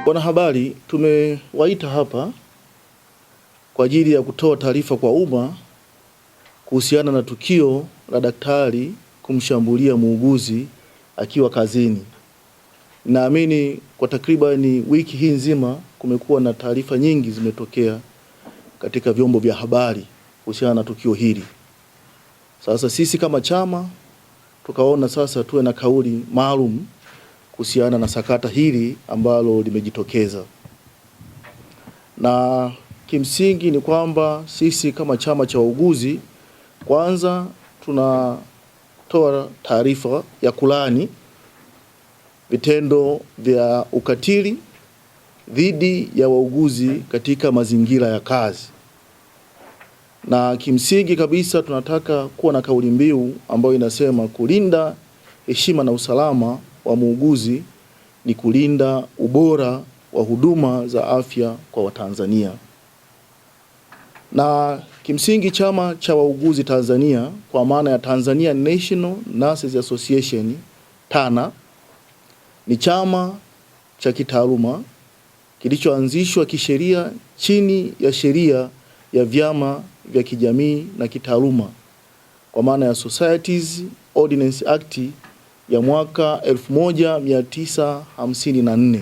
Wanahabari, tumewaita hapa kwa ajili ya kutoa taarifa kwa umma kuhusiana na tukio la daktari kumshambulia muuguzi akiwa kazini. Naamini kwa takriban wiki hii nzima kumekuwa na taarifa nyingi zimetokea katika vyombo vya habari kuhusiana na tukio hili. Sasa sisi kama chama tukaona sasa tuwe na kauli maalum kuhusiana na sakata hili ambalo limejitokeza. Na kimsingi ni kwamba sisi kama chama cha wauguzi kwanza tunatoa taarifa ya kulaani vitendo vya ukatili dhidi ya wauguzi katika mazingira ya kazi. Na kimsingi kabisa tunataka kuwa na kauli mbiu ambayo inasema kulinda heshima na usalama wa muuguzi ni kulinda ubora wa huduma za afya kwa Watanzania. Na kimsingi chama cha wauguzi Tanzania kwa maana ya Tanzania National Nurses Association TANA ni chama cha kitaaluma kilichoanzishwa kisheria chini ya sheria ya vyama vya kijamii na kitaaluma kwa maana ya Societies Ordinance Act ya mwaka 1954.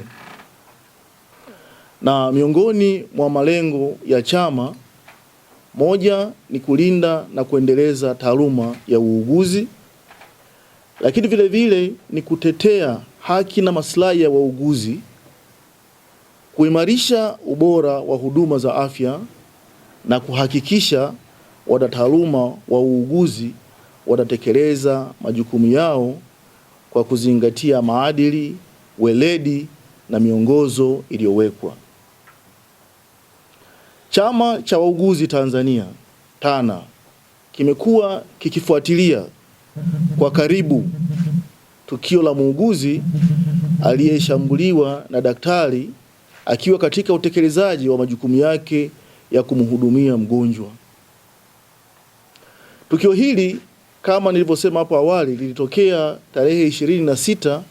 Na miongoni mwa malengo ya chama, moja ni kulinda na kuendeleza taaluma ya uuguzi, lakini vile vile ni kutetea haki na maslahi ya wauguzi, kuimarisha ubora wa huduma za afya na kuhakikisha wanataaluma wa uuguzi wanatekeleza majukumu yao kwa kuzingatia maadili, weledi na miongozo iliyowekwa. Chama cha wauguzi Tanzania TANA kimekuwa kikifuatilia kwa karibu tukio la muuguzi aliyeshambuliwa na daktari akiwa katika utekelezaji wa majukumu yake ya kumhudumia mgonjwa. Tukio hili kama nilivyosema hapo awali lilitokea tarehe 26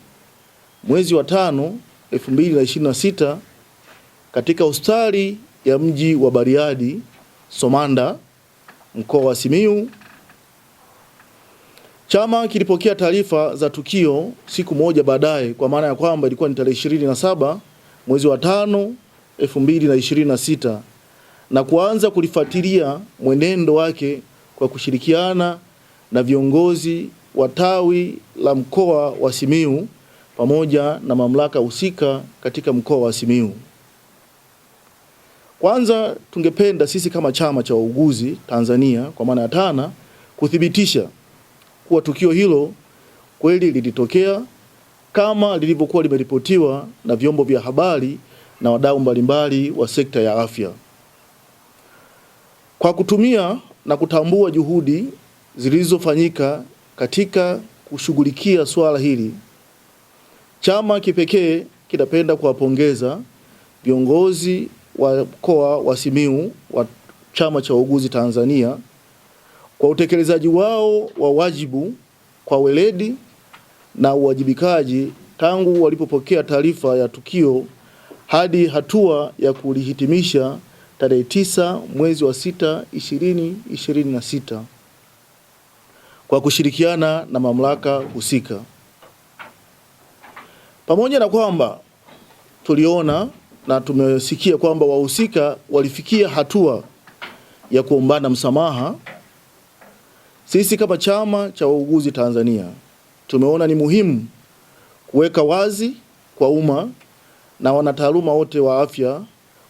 mwezi wa 5 2026 katika hospitali ya mji wa Bariadi Somanda, mkoa wa Simiyu. Chama kilipokea taarifa za tukio siku moja baadaye, kwa maana ya kwamba ilikuwa ni tarehe 27 mwezi wa 5 2026, na kuanza kulifuatilia mwenendo wake kwa kushirikiana na viongozi wa tawi la mkoa wa Simiyu pamoja na mamlaka husika katika mkoa wa Simiyu. Kwanza tungependa sisi kama chama cha wauguzi Tanzania kwa maana ya TANA kuthibitisha kuwa tukio hilo kweli lilitokea kama lilivyokuwa limeripotiwa na vyombo vya habari na wadau mbalimbali wa sekta ya afya. Kwa kutumia na kutambua juhudi zilizofanyika katika kushughulikia swala hili, chama kipekee kinapenda kuwapongeza viongozi wa mkoa wa Simiyu wa chama cha wauguzi Tanzania kwa utekelezaji wao wa wajibu kwa weledi na uwajibikaji tangu walipopokea taarifa ya tukio hadi hatua ya kulihitimisha tarehe 9 mwezi wa 6 2026 kwa kushirikiana na mamlaka husika. Pamoja na kwamba tuliona na tumesikia kwamba wahusika walifikia hatua ya kuombana msamaha, sisi kama chama cha wauguzi Tanzania tumeona ni muhimu kuweka wazi kwa umma na wanataaluma wote wa afya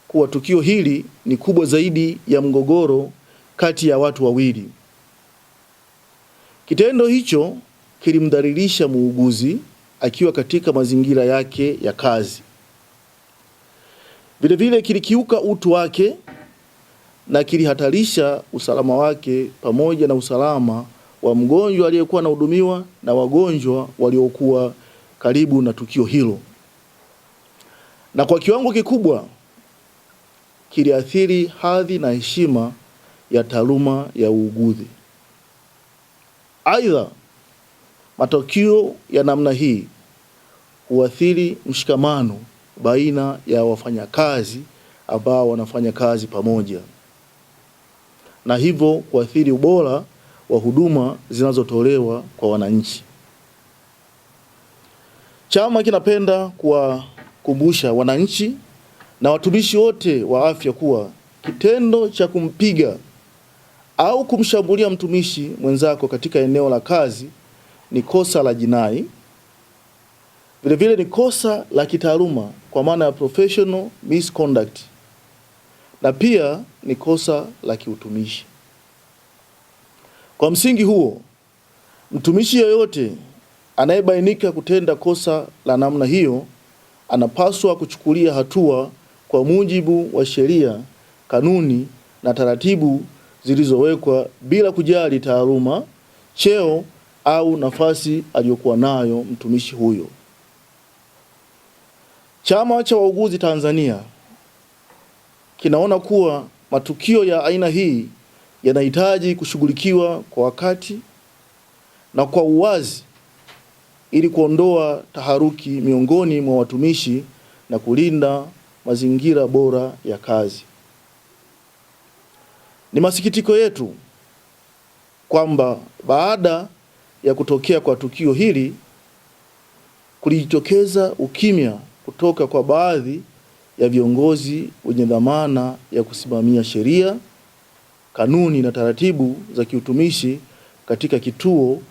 kuwa tukio hili ni kubwa zaidi ya mgogoro kati ya watu wawili. Kitendo hicho kilimdhalilisha muuguzi akiwa katika mazingira yake ya kazi. Vile vile kilikiuka utu wake na kilihatarisha usalama wake pamoja na usalama wa mgonjwa aliyekuwa anahudumiwa na wagonjwa waliokuwa karibu na tukio hilo. Na kwa kiwango kikubwa kiliathiri hadhi na heshima ya taaluma ya uuguzi. Aidha, matukio ya namna hii huathiri mshikamano baina ya wafanyakazi ambao wanafanya kazi pamoja, na hivyo kuathiri ubora wa huduma zinazotolewa kwa wananchi. Chama kinapenda kuwakumbusha wananchi na watumishi wote wa afya kuwa kitendo cha kumpiga au kumshambulia mtumishi mwenzako katika eneo la kazi ni kosa la jinai. Vile ni kosa la kitaaluma kwa maana ya professional misconduct, na pia ni kosa la kiutumishi. Kwa msingi huo, mtumishi yeyote anayebainika kutenda kosa la namna hiyo anapaswa kuchukulia hatua kwa mujibu wa sheria, kanuni na taratibu zilizowekwa bila kujali taaluma, cheo au nafasi aliyokuwa nayo mtumishi huyo. Chama cha Wauguzi Tanzania kinaona kuwa matukio ya aina hii yanahitaji kushughulikiwa kwa wakati na kwa uwazi ili kuondoa taharuki miongoni mwa watumishi na kulinda mazingira bora ya kazi. Ni masikitiko yetu kwamba baada ya kutokea kwa tukio hili kulijitokeza ukimya kutoka kwa baadhi ya viongozi wenye dhamana ya kusimamia sheria, kanuni na taratibu za kiutumishi katika kituo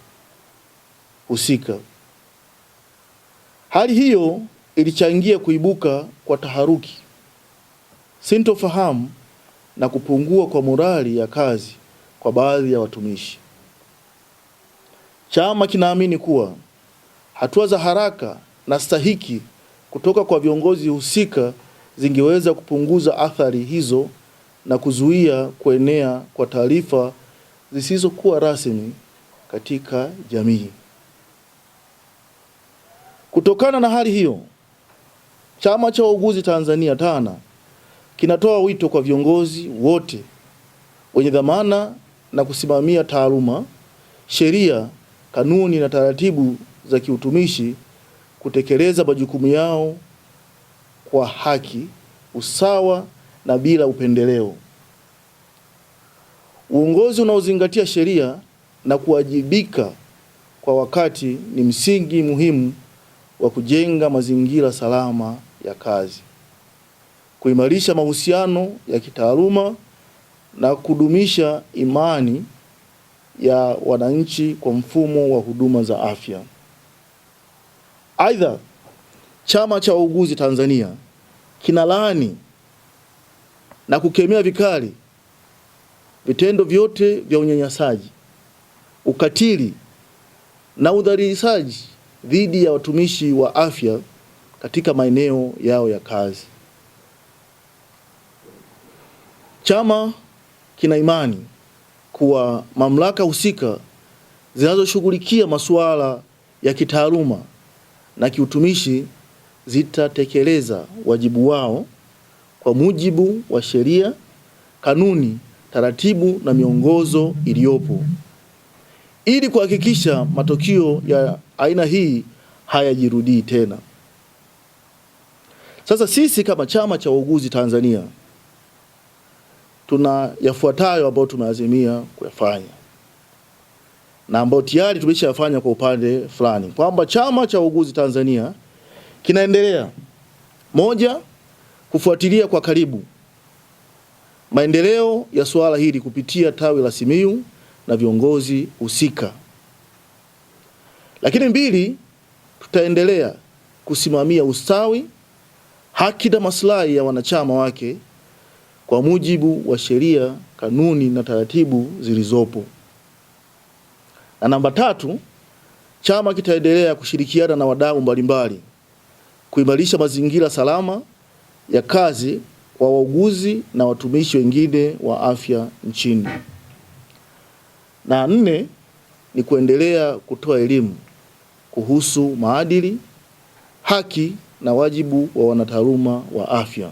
husika. Hali hiyo ilichangia kuibuka kwa taharuki, sintofahamu na kupungua kwa morali ya kazi kwa baadhi ya watumishi. Chama kinaamini kuwa hatua za haraka na stahiki kutoka kwa viongozi husika zingeweza kupunguza athari hizo na kuzuia kuenea kwa taarifa zisizokuwa rasmi katika jamii. Kutokana na hali hiyo, Chama cha Wauguzi Tanzania TANA kinatoa wito kwa viongozi wote wenye dhamana na kusimamia taaluma, sheria, kanuni na taratibu za kiutumishi kutekeleza majukumu yao kwa haki, usawa na bila upendeleo. Uongozi unaozingatia sheria na kuwajibika kwa wakati ni msingi muhimu wa kujenga mazingira salama ya kazi, kuimarisha mahusiano ya kitaaluma na kudumisha imani ya wananchi kwa mfumo wa huduma za afya. Aidha, Chama cha Wauguzi Tanzania kinalaani na kukemea vikali vitendo vyote vya unyanyasaji, ukatili na udhalilishaji dhidi ya watumishi wa afya katika maeneo yao ya kazi. Chama kina imani kuwa mamlaka husika zinazoshughulikia masuala ya kitaaluma na kiutumishi zitatekeleza wajibu wao kwa mujibu wa sheria, kanuni, taratibu na miongozo iliyopo ili kuhakikisha matukio ya aina hii hayajirudii tena. Sasa sisi kama Chama cha Wauguzi Tanzania tuna yafuatayo ambayo tumeazimia kuyafanya na ambayo tayari tumeshayafanya kwa upande fulani, kwamba Chama cha Wauguzi Tanzania kinaendelea: moja, kufuatilia kwa karibu maendeleo ya suala hili kupitia tawi la Simiyu na viongozi husika. Lakini mbili, tutaendelea kusimamia ustawi, haki na maslahi ya wanachama wake kwa mujibu wa sheria, kanuni na taratibu zilizopo. Na namba tatu, chama kitaendelea kushirikiana na wadau mbalimbali kuimarisha mazingira salama ya kazi kwa wauguzi na watumishi wengine wa afya nchini. Na nne ni kuendelea kutoa elimu kuhusu maadili, haki na wajibu wa wanataaluma wa afya.